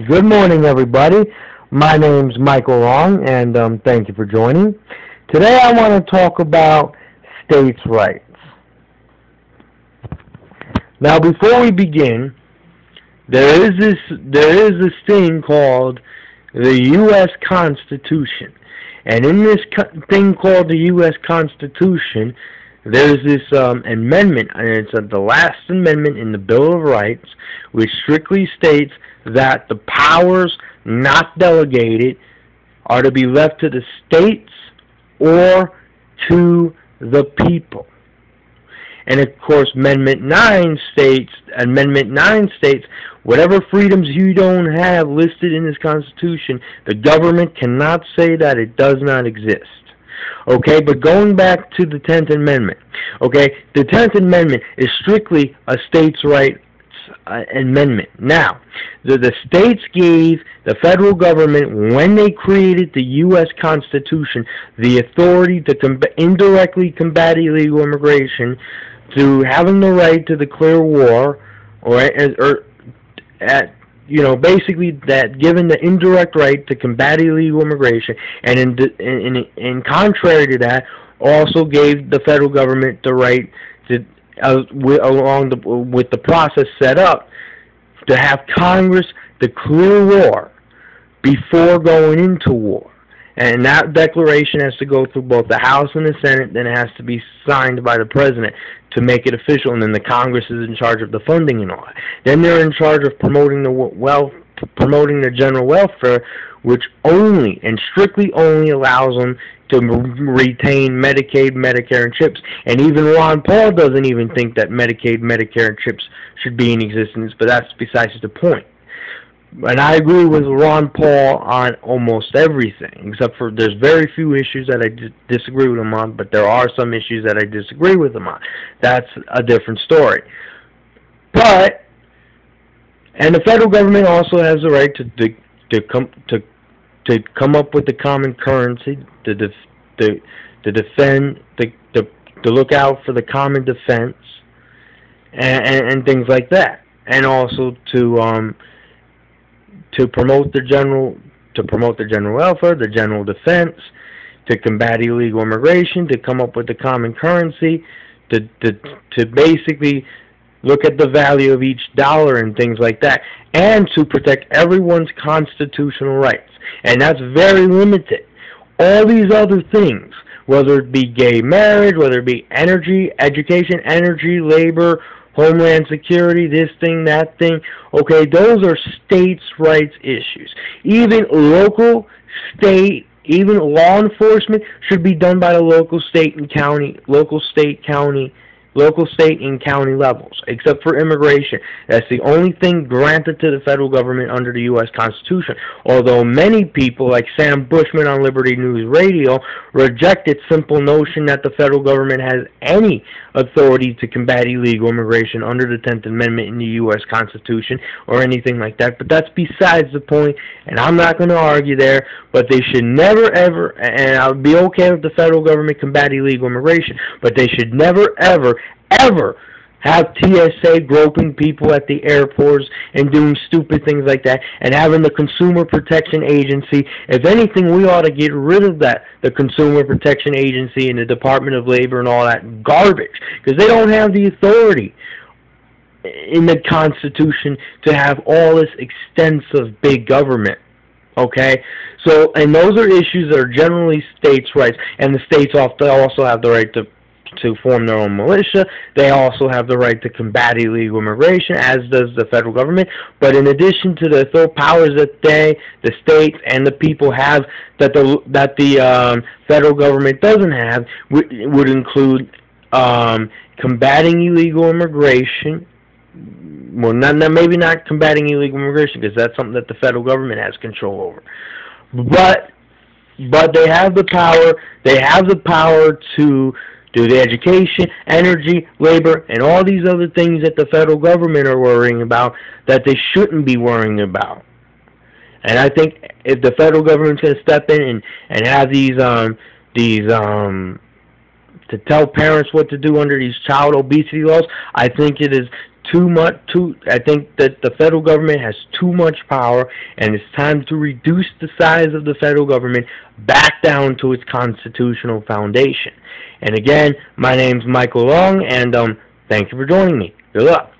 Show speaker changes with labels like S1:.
S1: Good morning, everybody. My name's Michael Long, and thank you for joining. Today, I want to talk about states' rights. Now, before we begin, there is this thing called the U.S. Constitution, and in this thing called the U.S. Constitution, there's this amendment, and it's the last amendment in the Bill of Rights, which strictly states that the powers not delegated are to be left to the states or to the people. And of course, Amendment 9 states, whatever freedoms you don't have listed in this Constitution, the government cannot say that it does not exist. Okay, but going back to the 10th Amendment, okay, the 10th Amendment is strictly a states' rights amendment. Now, the states gave the federal government, when they created the U.S. Constitution, the authority to indirectly combat illegal immigration through having the right to declare war, basically that given the indirect right to combat illegal immigration, and in contrary to that, also gave the federal government the right to, with the process set up, to have Congress declare war before going into war. And that declaration has to go through both the House and the Senate, then it has to be signed by the President to make it official, and then the Congress is in charge of the funding and all that. Then they're in charge of promoting the general welfare, which only and strictly only allows them to retain Medicaid, Medicare, and CHIPS. And even Ron Paul doesn't even think that Medicaid, Medicare, and CHIPS should be in existence, but that's besides the point. And I agree with Ron Paul on almost everything, except for there's very few issues that I disagree with him on, but there are some issues that I disagree with him on. That's a different story. And the federal government also has the right to come up with the common currency, to defend, to look out for the common defense, and things like that, and also to promote the general welfare, the general defense, to combat illegal immigration, to come up with the common currency, to basically look at the value of each dollar and things like that, and to protect everyone's constitutional rights. And that's very limited. All these other things, whether it be gay marriage, whether it be education, labor, homeland security, this thing, that thing, okay, those are states' rights issues. Even local, state, even law enforcement should be done by the local, state, and county levels, except for immigration. That's the only thing granted to the federal government under the U.S. Constitution. Although many people, like Sam Bushman on Liberty News Radio, reject its simple notion that the federal government has any authority to combat illegal immigration under the 10th Amendment in the U.S. Constitution or anything like that. But that's besides the point, and I'm not going to argue there, but they should never, ever, and I would be okay with the federal government combat illegal immigration, but they should never, ever have TSA groping people at the airports and doing stupid things like that, and having the Consumer Protection Agency. If anything, we ought to get rid of that, the Consumer Protection Agency and the Department of Labor and all that garbage, because they don't have the authority in the Constitution to have all this extensive big government. Okay, so, and those are issues that are generally states' rights, and the states also have the right to form their own militia. They also have the right to combat illegal immigration, as does the federal government. But in addition to the powers that the states and the people have, that the federal government doesn't have, would include combating illegal immigration. Well, maybe not combating illegal immigration, because that's something that the federal government has control over. But they have the power. They have the power to do the education, energy, labor, and all these other things that the federal government are worrying about that they shouldn't be worrying about. And I think if the federal government's going to step in and have these to tell parents what to do under these child obesity laws, I think it is I think that the federal government has too much power, and it's time to reduce the size of the federal government back down to its constitutional foundation. And again, my name's Michael Long, and thank you for joining me. Good luck.